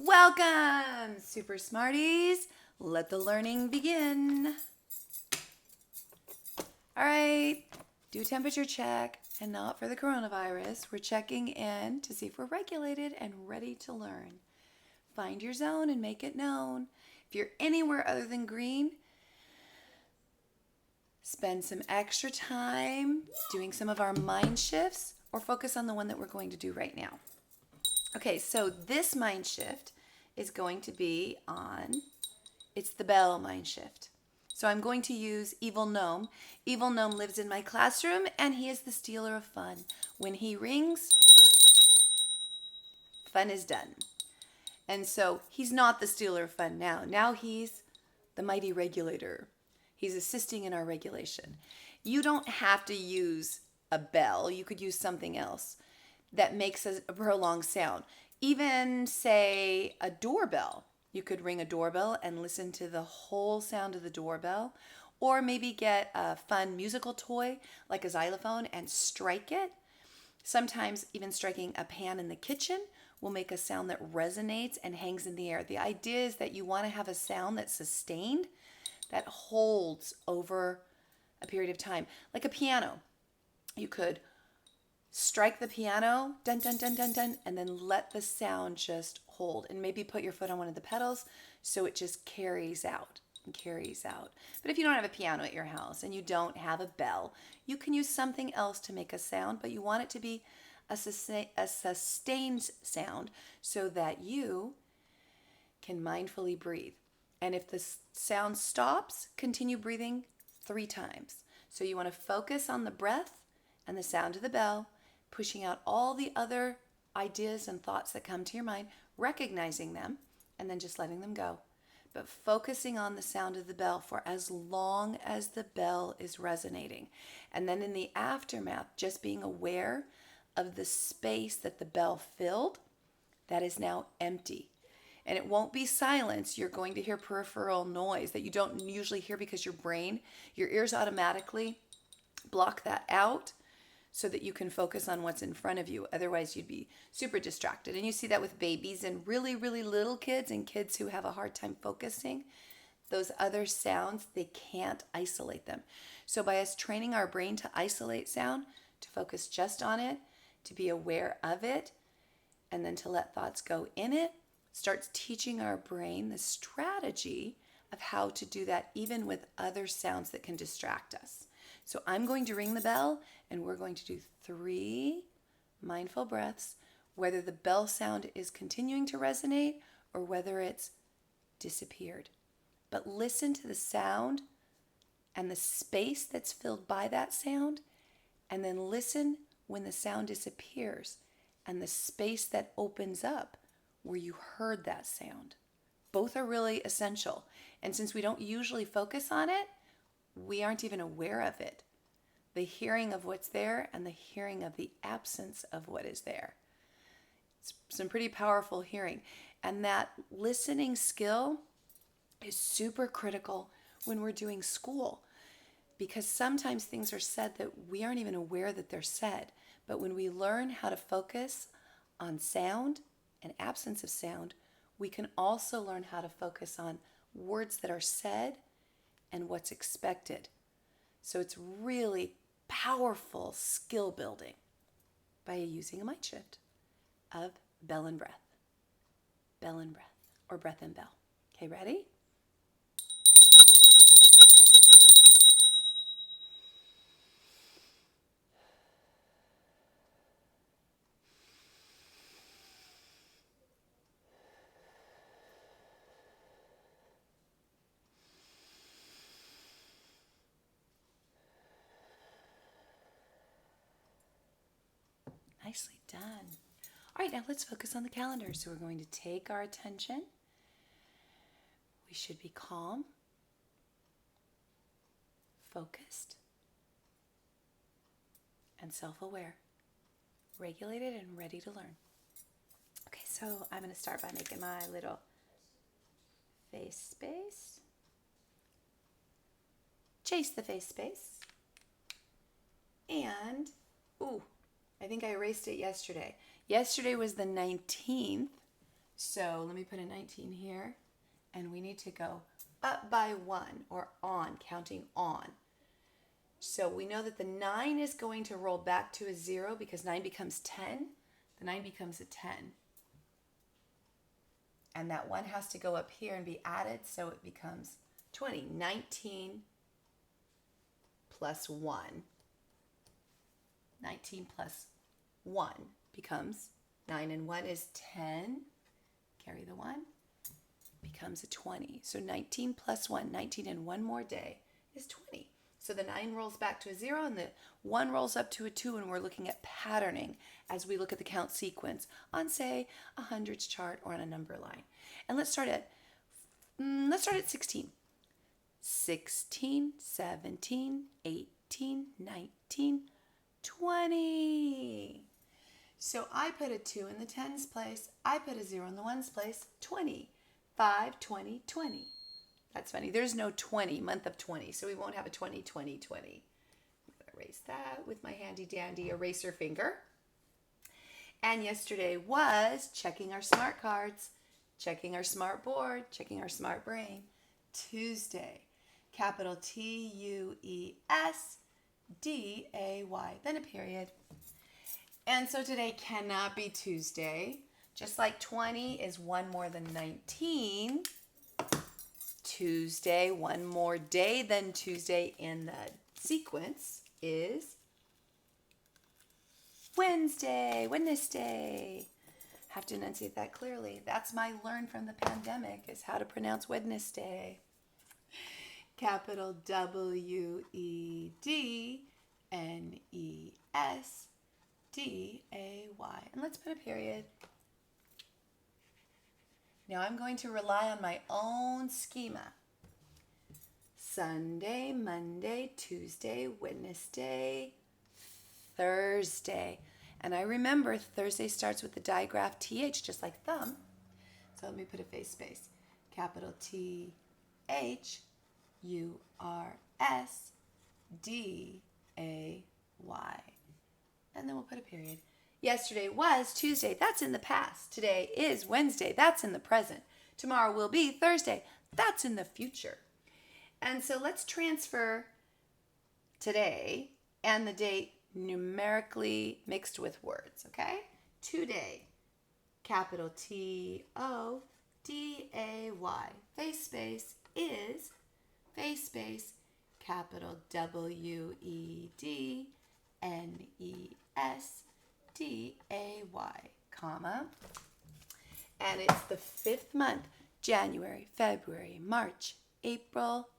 Welcome, Super Smarties. Let the learning begin. All right, do a temperature check, and not for the coronavirus. We're checking in to see if we're regulated and ready to learn. Find your zone and make it known. If you're anywhere other than green, spend some extra time doing some of our mind shifts or focus on the one that we're going to do right now. Okay, so this mind shift is going to be on, it's the bell mind shift. So I'm going to use Evil Gnome. Evil Gnome lives in my classroom and he is the stealer of fun. When he rings, fun is done. And so he's not the stealer of fun now. Now he's the mighty regulator. He's assisting in our regulation. You don't have to use a bell. You could use something else that makes a prolonged sound. Even, say, a doorbell. You could ring a doorbell and listen to the whole sound of the doorbell. Or maybe get a fun musical toy like a xylophone and strike it. Sometimes even striking a pan in the kitchen will make a sound that resonates and hangs in the air. The idea is that you want to have a sound that's sustained, that holds over a period of time. Like a piano. You could strike the piano, dun, dun, dun, dun, dun, and then let the sound just hold. And maybe put your foot on one of the pedals so it just carries out and carries out. But if you don't have a piano at your house and you don't have a bell, you can use something else to make a sound, but you want it to be a sustained sound so that you can mindfully breathe. And if the sound stops, continue breathing 3 times. So you want to focus on the breath and the sound of the bell, pushing out all the other ideas and thoughts that come to your mind, recognizing them, and then just letting them go. But focusing on the sound of the bell for as long as the bell is resonating. And then in the aftermath, just being aware of the space that the bell filled that is now empty. And it won't be silence. You're going to hear peripheral noise that you don't usually hear because your ears automatically block that out so that you can focus on what's in front of you. Otherwise, you'd be super distracted. And you see that with babies and really, really little kids and kids who have a hard time focusing. Those other sounds, they can't isolate them. So by us training our brain to isolate sound, to focus just on it, to be aware of it, and then to let thoughts go in it, starts teaching our brain the strategy of how to do that even with other sounds that can distract us. So I'm going to ring the bell and we're going to do 3 mindful breaths, whether the bell sound is continuing to resonate or whether it's disappeared. But listen to the sound and the space that's filled by that sound, and then listen when the sound disappears and the space that opens up where you heard that sound. Both are really essential. And since we don't usually focus on it, we aren't even aware of it. The hearing of what's there and the hearing of the absence of what is there. It's some pretty powerful hearing. And that listening skill is super critical when we're doing school, because sometimes things are said that we aren't even aware that they're said. But when we learn how to focus on sound and absence of sound, we can also learn how to focus on words that are said and what's expected. So it's really powerful skill building by using a mind shift of bell and breath, or breath and bell. Okay, ready? Nicely done. All right, now let's focus on the calendar. So we're going to take our attention. We should be calm, focused, and self-aware, regulated and ready to learn. Okay, so I'm going to start by making my little face space. Chase the face space. And, I think I erased it yesterday. Yesterday was the 19th, So let me put a 19 here, and we need to go up by 1 or on, counting on. So we know that the 9 is going to roll back to a 0 because 9 becomes 10. The 9 becomes a 10. And that 1 has to go up here and be added, so it becomes 20. 19 plus 1. 19 plus 1 becomes 9, and 1 is 10. Carry the 1. Becomes a 20. So 19 plus 1, 19 and one more day is 20. So the 9 rolls back to a 0 and the 1 rolls up to a 2, and we're looking at patterning as we look at the count sequence on, say, a hundreds chart or on a number line. And let's start at 16. 16, 17, 18, 19, 20. So I put a 2 in the tens place. I put a 0 in the ones place. 20. 5, 20, 20. That's funny. There's no 20, month of 20, so we won't have a 20, 20, 20. I'm going to erase that with my handy dandy eraser finger. And yesterday was checking our smart cards, checking our smart board, checking our smart brain. Tuesday, capital T-U-E-S-D-A-Y, then a period. And so today cannot be Tuesday. Just like 20 is 1 more than 19. Tuesday, one more day than Tuesday in the sequence is Wednesday. Wednesday. Have to enunciate that clearly. That's my learn from the pandemic, is how to pronounce Wednesday. Capital W-E-D-N-E-S-D-A-Y. And let's put a period. Now I'm going to rely on my own schema. Sunday, Monday, Tuesday, Wednesday, Thursday. And I remember Thursday starts with the digraph TH, just like thumb. So let me put a face space. Capital T-H-U-R-S-D-A-Y. And then we'll put a period. Yesterday was Tuesday. That's in the past. Today is Wednesday. That's in the present. Tomorrow will be Thursday. That's in the future. And so let's transfer today and the date numerically mixed with words, okay? Today, capital T-O-D-A-Y. Face space is face space, capital W-E-D-N-E-S-D-A-Y, comma. And it's the 5th month, January, February, March, April,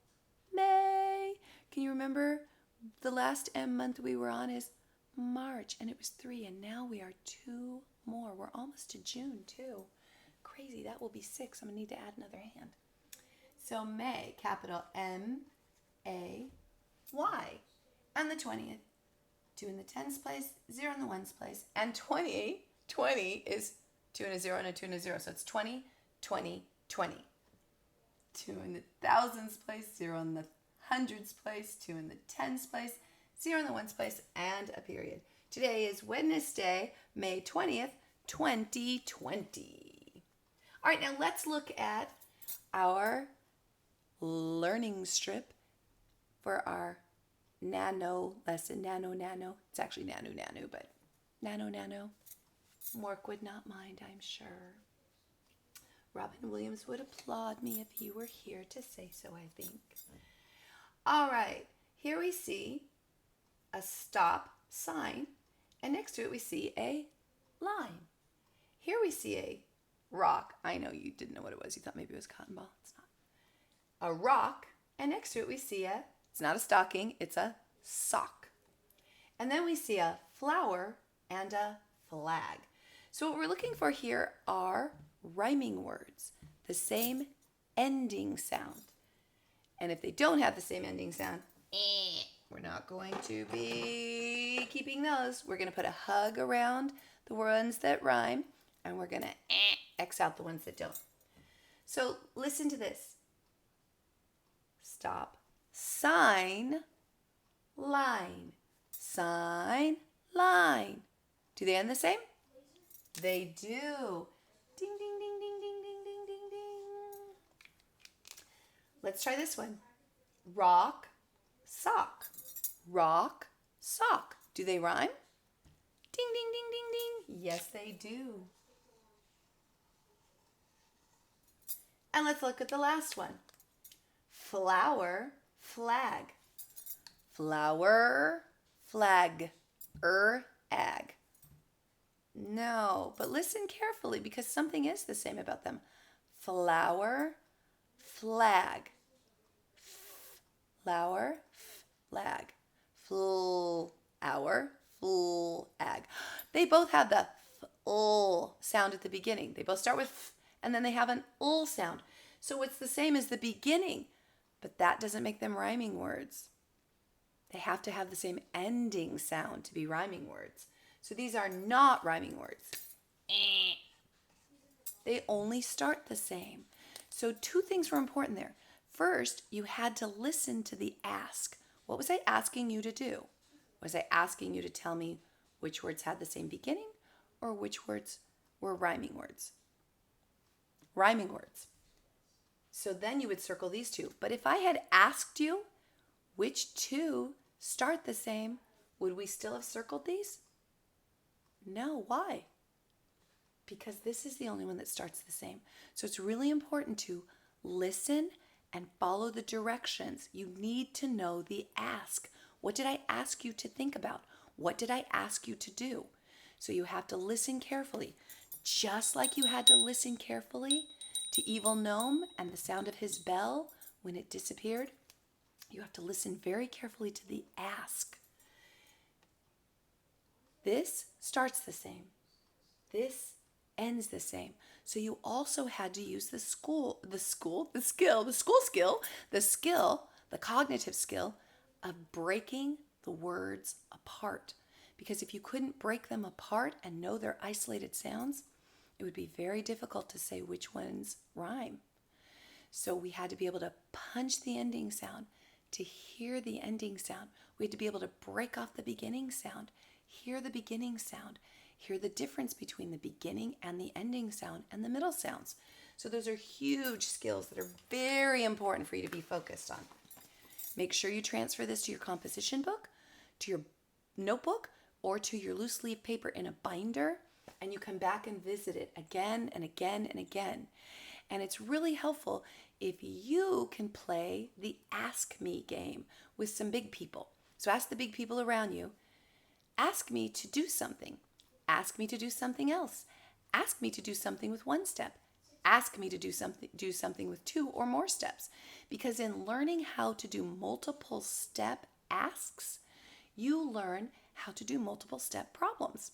May. Can you remember the last M month we were on is March, and it was 3, and now we are 2 more. We're almost to June too. Crazy, that will be 6. I'm gonna need to add another hand. So May, capital M-A-Y, and the 20th. 2 in the tens place, 0 in the ones place, and 20 is 2 and a 0 and a 2 and a 0, so it's 20, 20, 20. 2 in the thousands place, 0 in the hundreds place, 2 in the tens place, 0 in the ones place, and a period. Today is Wednesday, May 20th, 2020. All right, now let's look at our learning strip for our Nano-Lesson. Nano. It's actually Nano, but Nano. Mork would not mind, I'm sure. Robin Williams would applaud me if he were here to say so, I think. All right, here we see a stop sign, and next to it we see a line. Here we see a rock. I know you didn't know what it was. You thought maybe it was a cotton ball. It's not. A rock, and next to it we see it's not a stocking, it's a sock. And then we see a flower and a flag. So what we're looking for here are rhyming words, the same ending sound. And if they don't have the same ending sound, we're not going to be keeping those. We're going to put a hug around the ones that rhyme, and we're going to X out the ones that don't. So listen to this. Stop. Sign, line. Sign, line. Do they end the same? They do. Ding, ding, ding, ding, Let's try this one. Rock, sock. Rock, sock. Do they rhyme? Ding, ding, ding, ding, ding. Yes, they do. And let's look at the last one. Flower, flag. Flower, flag. Ag. No, but listen carefully because something is the same about them. Flower, flag. Flower, flag. Flower, flag. They both have the l sound at the beginning. They both start with f, and then they have an l sound. So it's the same as the beginning, but that doesn't make them rhyming words. They have to have the same ending sound to be rhyming words. So these are not rhyming words. They only start the same. So two things were important there. First, you had to listen to the ask. What was I asking you to do? Was I asking you to tell me which words had the same beginning or which words were rhyming words? Rhyming words. So then you would circle these two. But if I had asked you which two start the same, would we still have circled these? No. Why? Because this is the only one that starts the same. So it's really important to listen and follow the directions. You need to know the ask. What did I ask you to think about? What did I ask you to do? So you have to listen carefully. Just like you had to listen carefully to Evil Gnome and the sound of his bell when it disappeared, you have to listen very carefully to the ask. This starts the same. This ends the same. So you also had to use the cognitive skill of breaking the words apart. Because if you couldn't break them apart and know their isolated sounds, it would be very difficult to say which ones rhyme. So we had to be able to punch the ending sound, to hear the ending sound. We had to be able to break off the beginning sound, hear the beginning sound, hear the difference between the beginning and the ending sound and the middle sounds. So those are huge skills that are very important for you to be focused on. Make sure you transfer this to your composition book, to your notebook, or to your loose leaf paper in a binder, and you come back and visit it again and again and again. And it's really helpful if you can play the Ask Me game with some big people. So ask the big people around you, ask me to do something. Ask me to do something else. Ask me to do something with one step. Ask me to do something with two or more steps. Because in learning how to do multiple step asks, you learn how to do multiple step problems.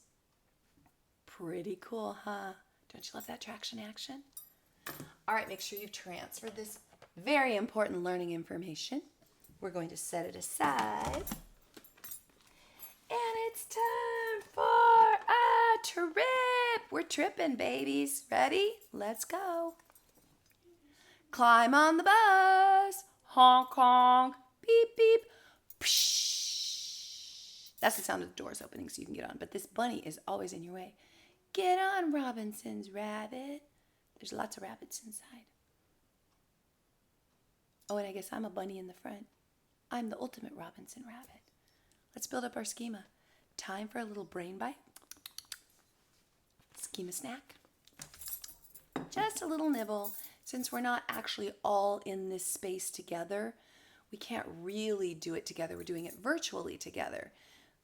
Pretty cool, huh? Don't you love that traction action? All right, make sure you transfer this very important learning information. We're going to set it aside. And it's time for a trip. We're tripping, babies. Ready? Let's go. Climb on the bus. Honk, honk. Beep, beep. Psh. That's the sound of the doors opening so you can get on. But this bunny is always in your way. Get on, Robinson's rabbit. There's lots of rabbits inside. Oh, and I guess I'm a bunny in the front. I'm the ultimate Robinson rabbit. Let's build up our schema. Time for a little brain bite. Schema snack. Just a little nibble. Since we're not actually all in this space together, we can't really do it together. We're doing it virtually together.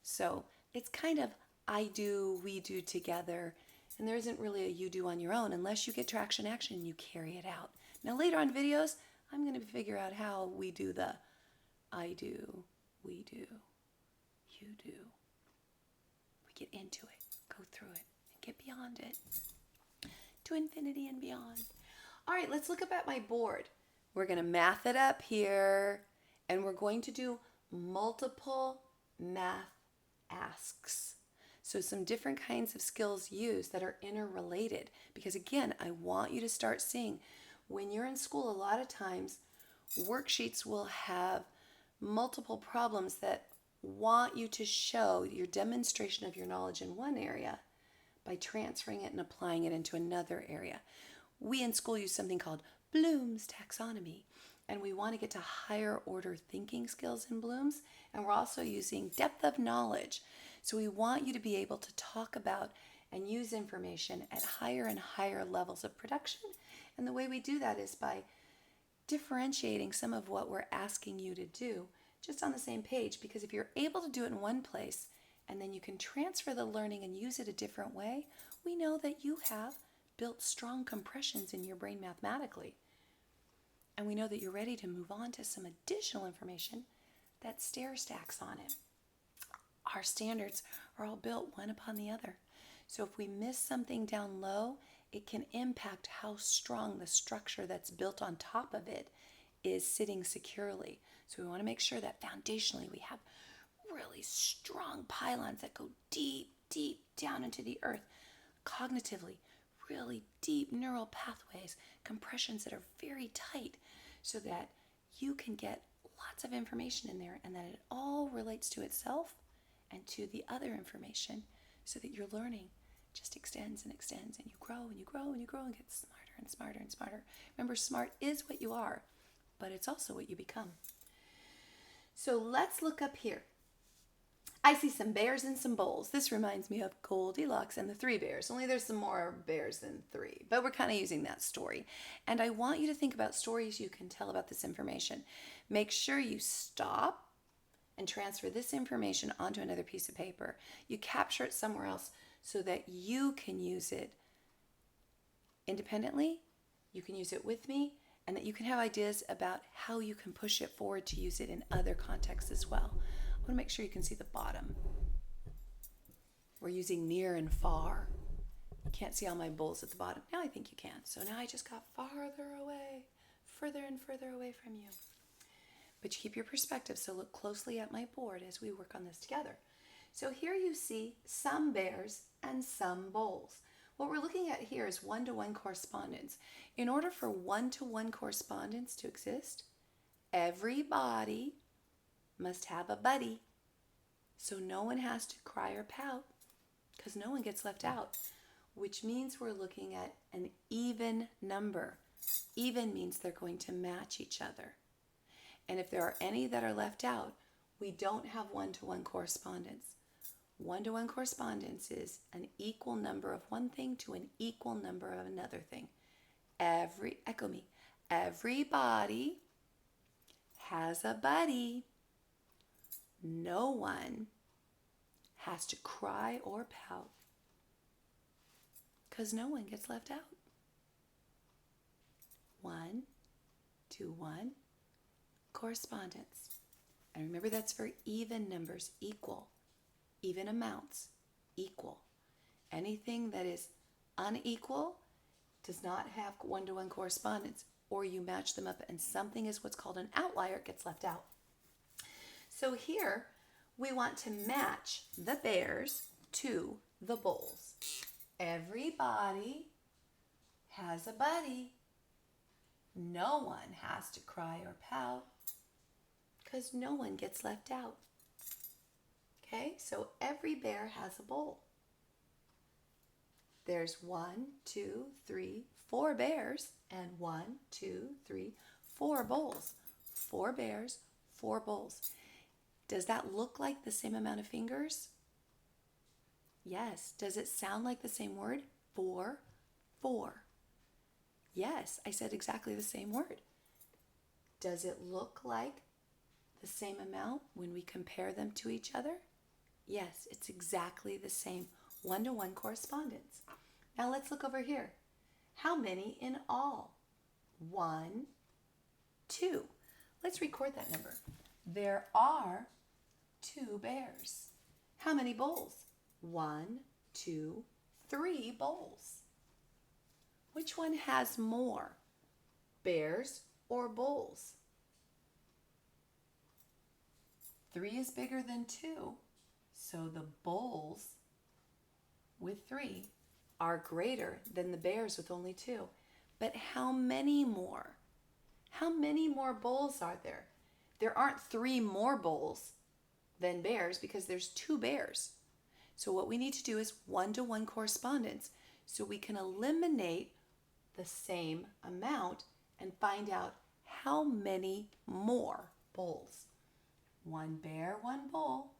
So it's kind of I do, we do together. And there isn't really a you do on your own unless you get traction action and you carry it out. Now later on videos, I'm going to figure out how we do the I do, we do, you do. We get into it, go through it, and get beyond it. To infinity and beyond. All right, let's look up at my board. We're going to math it up here, and we're going to do multiple math asks. So some different kinds of skills used that are interrelated. Because again, I want you to start seeing when you're in school, a lot of times worksheets will have multiple problems that want you to show your demonstration of your knowledge in one area by transferring it and applying it into another area. We in school use something called Bloom's taxonomy. And we want to get to higher order thinking skills in blooms. And we're also using depth of knowledge. So we want you to be able to talk about and use information at higher and higher levels of production. And the way we do that is by differentiating some of what we're asking you to do just on the same page. Because if you're able to do it in one place and then you can transfer the learning and use it a different way, we know that you have built strong compressions in your brain mathematically. And we know that you're ready to move on to some additional information that stair stacks on it. Our standards are all built one upon the other. So if we miss something down low, it can impact how strong the structure that's built on top of it is sitting securely. So we want to make sure that foundationally we have really strong pylons that go deep, deep down into the earth. Cognitively, really deep neural pathways, compressions that are very tight so that you can get lots of information in there and that it all relates to itself and to the other information so that your learning just extends and extends and you grow and you grow and you grow and get smarter and smarter and smarter. Remember, smart is what you are, but it's also what you become. So let's look up here. I see some bears and some bowls. This reminds me of Goldilocks and the Three Bears, only there's some more bears than three, but we're kind of using that story. And I want you to think about stories you can tell about this information. Make sure you stop and transfer this information onto another piece of paper. You capture it somewhere else so that you can use it independently, you can use it with me, and that you can have ideas about how you can push it forward to use it in other contexts as well. I want to make sure you can see the bottom. We're using near and far. You can't see all my bowls at the bottom. Now I think you can. So now I just got farther away, further and further away from you. But you keep your perspective, so look closely at my board as we work on this together. So here you see some bears and some bowls. What we're looking at here is one-to-one correspondence. In order for one-to-one correspondence to exist, everybody must have a buddy. So no one has to cry or pout because no one gets left out, which means we're looking at an even number. Even means they're going to match each other. And if there are any that are left out, we don't have one-to-one correspondence. One-to-one correspondence is an equal number of one thing to an equal number of another thing. Echo me. Everybody has a buddy. No one has to cry or pout because no one gets left out. 1-to-1 correspondence. And remember, that's for even numbers, equal. Even amounts, equal. Anything that is unequal does not have one-to-one correspondence, or you match them up and something is what's called an outlier, it gets left out. So here we want to match the bears to the bowls. Everybody has a buddy. No one has to cry or pout because no one gets left out. Okay, so every bear has a bowl. There's 1, 2, 3, 4 bears and 1, 2, 3, 4 bowls. 4 bears, 4 bowls. Does that look like the same amount of fingers? Yes. Does it sound like the same word? 4, 4. Yes, I said exactly the same word. Does it look like the same amount when we compare them to each other? Yes, it's exactly the same. One-to-one correspondence. Now let's look over here. How many in all? 1, 2. Let's record that number. There are 2 bears. How many bowls? 1, 2, 3 bowls. Which one has more, bears or bowls? 3 is bigger than 2, so the bowls with 3 are greater than the bears with only 2. But how many more? How many more bowls are there? There aren't 3 more bowls than bears because there's 2 bears. So what we need to do is one-to-one correspondence so we can eliminate the same amount and find out how many more bowls? One bear, one bowl.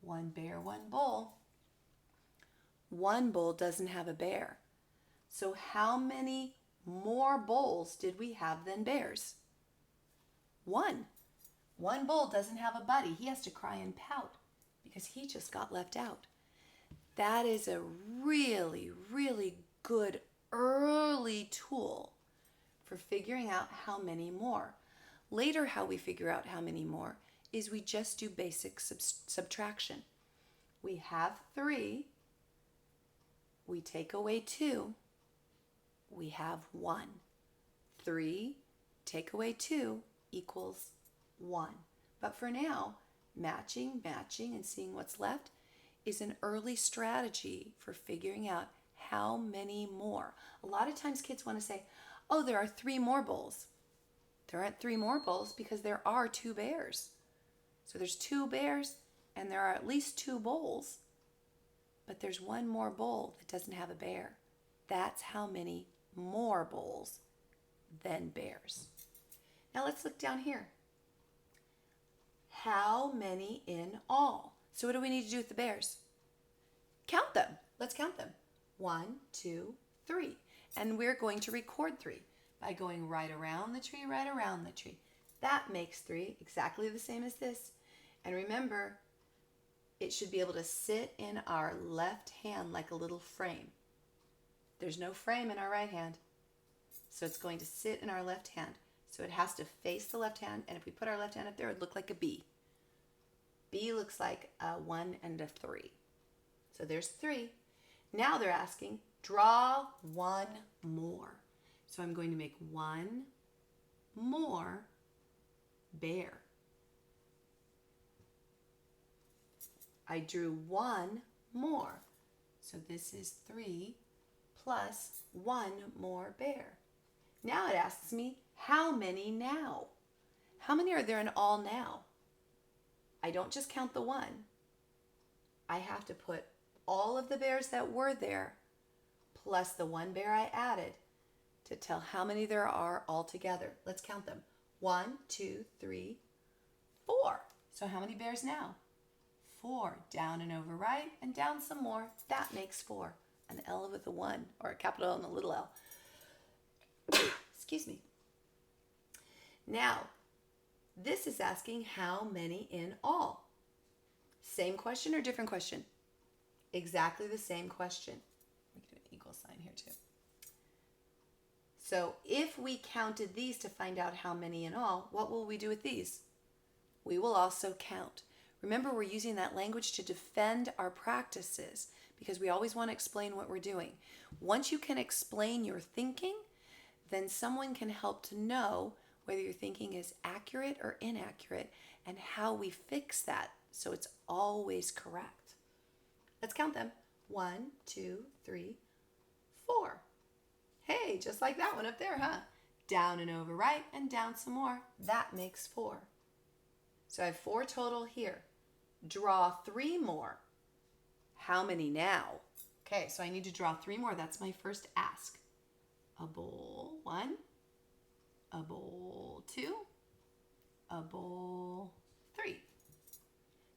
One bear, one bowl. One bowl doesn't have a bear. So how many more bowls did we have than bears? One. One bowl doesn't have a buddy. He has to cry and pout because he just got left out. That is a really, really good early tool for figuring out how many more. Later, how we figure out how many more is we just do basic subtraction. We have 3. We take away 2. We have 1. 3 take away 2 equals 1. But for now, matching, and seeing what's left is an early strategy for figuring out how many more. A lot of times kids want to say, oh, there are 3 more bowls. There aren't 3 more bowls because there are 2 bears. So there's 2 bears and there are at least 2 bowls, but there's 1 more bowl that doesn't have a bear. That's how many more bowls than bears. Now let's look down here. How many in all? So what do we need to do with the bears? Count them. Let's count them. 1, 2, 3. And we're going to record 3 by going right around the tree, right around the tree. That makes 3, exactly the same as this. And remember, it should be able to sit in our left hand like a little frame. There's no frame in our right hand. So it's going to sit in our left hand. So it has to face the left hand, and if we put our left hand up there, it would look like a B. B looks like a 1 and a 3. So there's 3. Now they're asking, draw 1 more. So I'm going to make 1 more bear. I drew 1 more. So this is 3 plus 1 more bear. Now it asks me, how many now? How many are there in all now? I don't just count the 1. I have to put all of the bears that were there plus the 1 bear I added to tell how many there are altogether. Let's count them. 1, 2, 3, 4. So how many bears now? 4. Down and over right and down some more. That makes 4. An L with a 1 or a capital L and a little L. Excuse me. Now, this is asking how many in all. Same question or different question? Exactly the same question. We can do an equal sign here too. So if we counted these to find out how many in all, what will we do with these? We will also count. Remember, we're using that language to defend our practices because we always want to explain what we're doing. Once you can explain your thinking, then someone can help to know whether your thinking is accurate or inaccurate and how we fix that so it's always correct. Let's count them. 1, 2, 3, 4. Hey, just like that one up there, huh? Down and over right and down some more. That makes 4. So I have 4 total here. Draw 3 more. How many now? Okay, so I need to draw 3 more. That's my first ask. A bowl 1, a bowl 2, a bowl 3.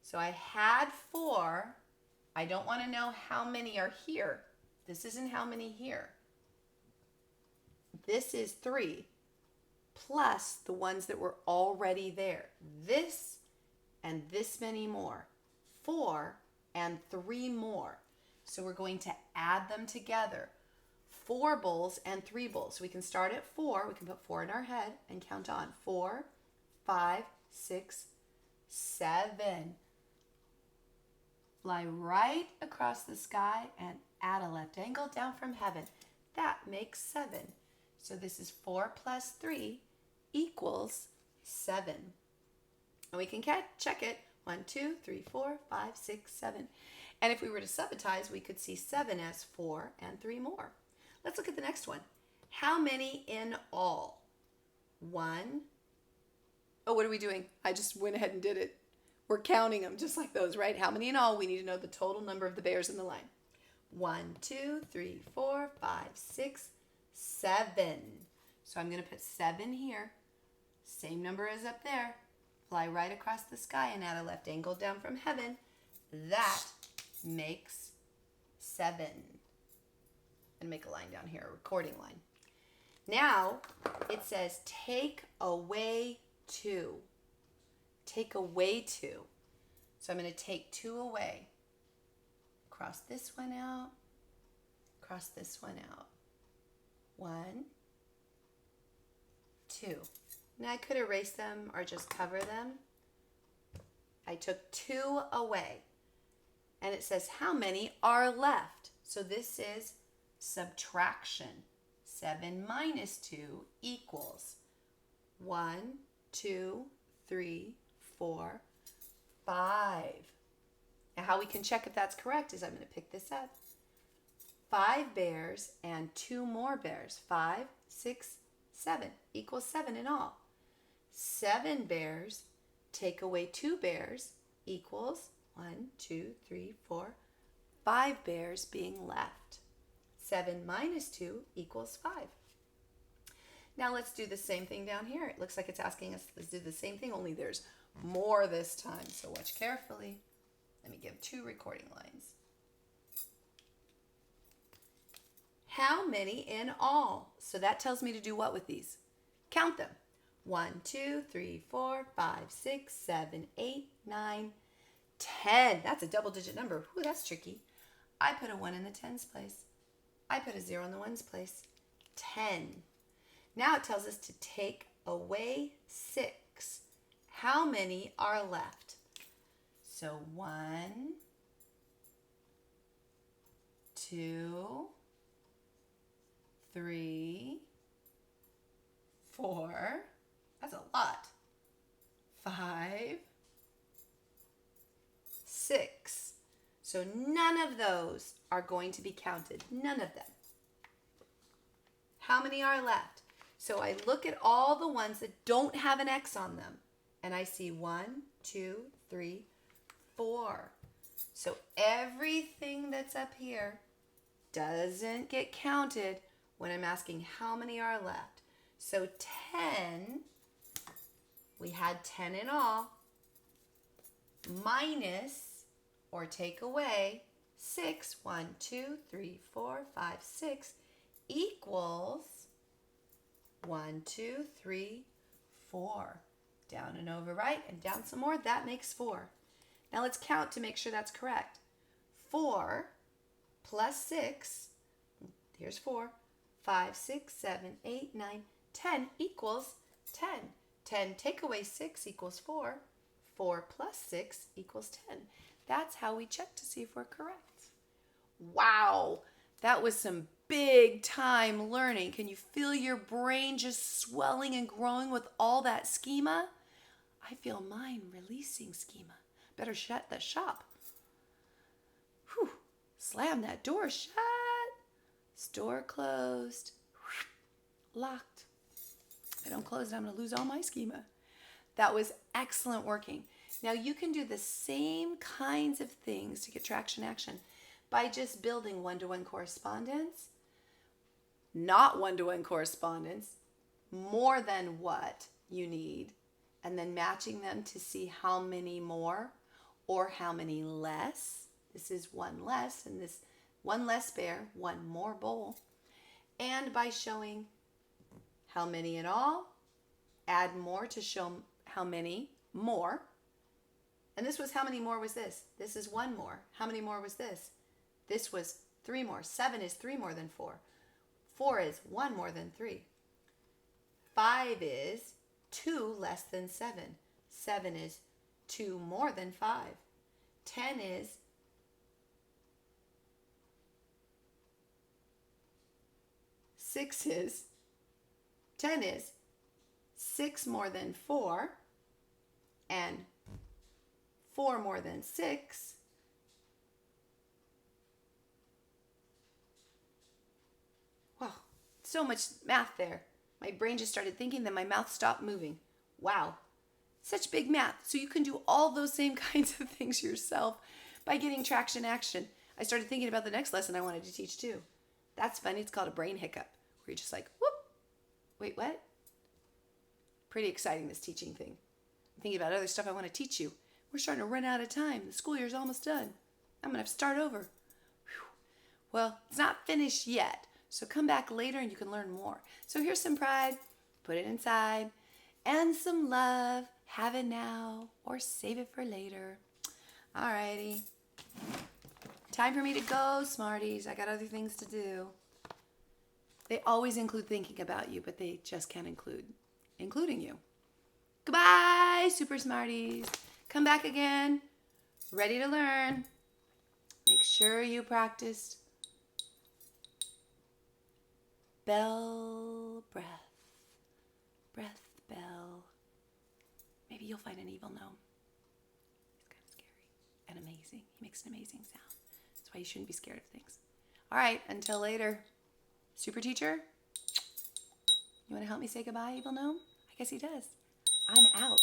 So I had 4. I don't want to know how many are here. This isn't how many here. This is 3 plus the ones that were already there. This and this many more. 4 and 3 more. So we're going to add them together. 4 bowls and 3 bowls. So we can start at 4. We can put 4 in our head and count on. 4, 5, 6, 7. Fly right across the sky and at a left angle down from heaven. That makes 7. So this is 4 plus 3 equals 7. And we can check it. 1, 2, 3, 4, 5, 6, 7. And if we were to subitize, we could see 7 as 4 and 3 more. Let's look at the next one. How many in all? 1. Oh, what are we doing? I just went ahead and did it. We're counting them just like those, right? How many in all? We need to know the total number of the bears in the line. 1, 2, 3, 4, 5, 6, 7. So I'm going to put 7 here. Same number as up there. Fly right across the sky and at a left angle down from heaven. That makes 7. And make a line down here, a recording line. Now it says take away 2. Take away 2. So I'm going to take 2 away. Cross this one out. Cross this one out. 1, 2. Now I could erase them or just cover them. I took 2 away. And it says how many are left. So this is subtraction. 7 minus 2 equals 1, 2, 3, 4, 5. Now how we can check if that's correct is I'm going to pick this up. 5 bears and 2 more bears. 5, 6, 7 equals 7 in all. 7 bears take away 2 bears equals 1, 2, 3, 4, 5 bears being left. 7 minus 2 equals 5. Now let's do the same thing down here. It looks like it's asking us to do the same thing, only there's more this time. So watch carefully. Let me give 2 recording lines. How many in all? So that tells me to do what with these? Count them. 1, 2, 3, 4, 5, 6, 7, 8, 9, 10. That's a double-digit number. Ooh, that's tricky. I put a 1 in the tens place. I put a 0 in the ones place. 10. Now it tells us to take away 6. How many are left? So 1, 2, 3, 4. That's a lot. 5, 6. So none of those are going to be counted. None of them. How many are left? So I look at all the ones that don't have an X on them. And I see 1, 2, 3, 4. So everything that's up here doesn't get counted when I'm asking how many are left. So 10, we had 10 in all, minus or take away 6, 1, 2, 3, 4, 5, 6 equals 1, 2, 3, 4. Down and over right and down some more. That makes 4. Now let's count to make sure that's correct. 4 plus 6, here's 4, 5, 6, 7, 8, 9, 10 equals 10. 10 take away 6 equals 4. 4 plus 6 equals 10. That's how we check to see if we're correct. Wow, that was some big time learning. Can you feel your brain just swelling and growing with all that schema? I feel mine releasing schema. Better shut the shop. Whew, slam that door shut. Store closed. Locked. If I don't close it, I'm going to lose all my schema. That was excellent working. Now you can do the same kinds of things to get traction action by just building one-to-one correspondence, not one-to-one correspondence, more than what you need, and then matching them to see how many more or how many less. This is 1 less, and this 1 less bear, 1 more bowl. And by showing how many in all, add more to show how many more. And this was how many more was this? This is 1 more. How many more was this? This was 3 more. 7 is 3 more than 4. 4 is 1 more than 3. 5 is 2 less than 7. 7 is 2 more than 5. 10 is 6 is 10 is 6 more than 4 and 4 more than 6. Wow, so much math there. My brain just started thinking, then my mouth stopped moving. Wow, such big math. So you can do all those same kinds of things yourself by getting traction action. I started thinking about the next lesson I wanted to teach too. That's funny. It's called a brain hiccup, where you're just like, whoop, wait, what? Pretty exciting, this teaching thing. I'm thinking about other stuff I want to teach you. We're starting to run out of time. The school year's almost done. I'm going to have to start over. Whew. Well, it's not finished yet, so come back later and you can learn more. So here's some pride. Put it inside. And some love. Have it now or save it for later. Alrighty. Time for me to go, smarties. I got other things to do. They always include thinking about you, but they just can't include including you. Goodbye, super smarties. Come back again. Ready to learn. Make sure you practiced bell breath. Breath bell. Maybe you'll find an evil gnome. He's kind of scary and amazing. He makes an amazing sound. That's why you shouldn't be scared of things. All right, until later. Super teacher, you want to help me say goodbye, evil gnome? I guess he does. I'm out.